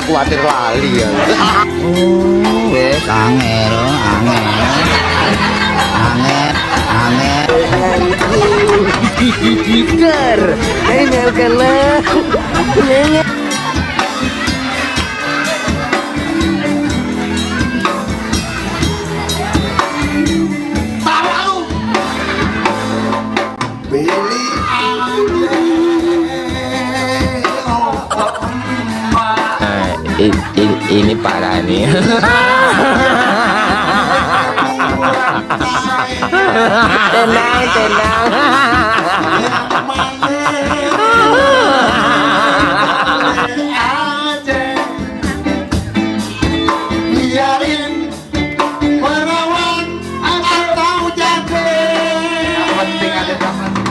kuatir lali ya. Wes angel, angel. Gitar, angel kalah. Ini parah nih. Tenang.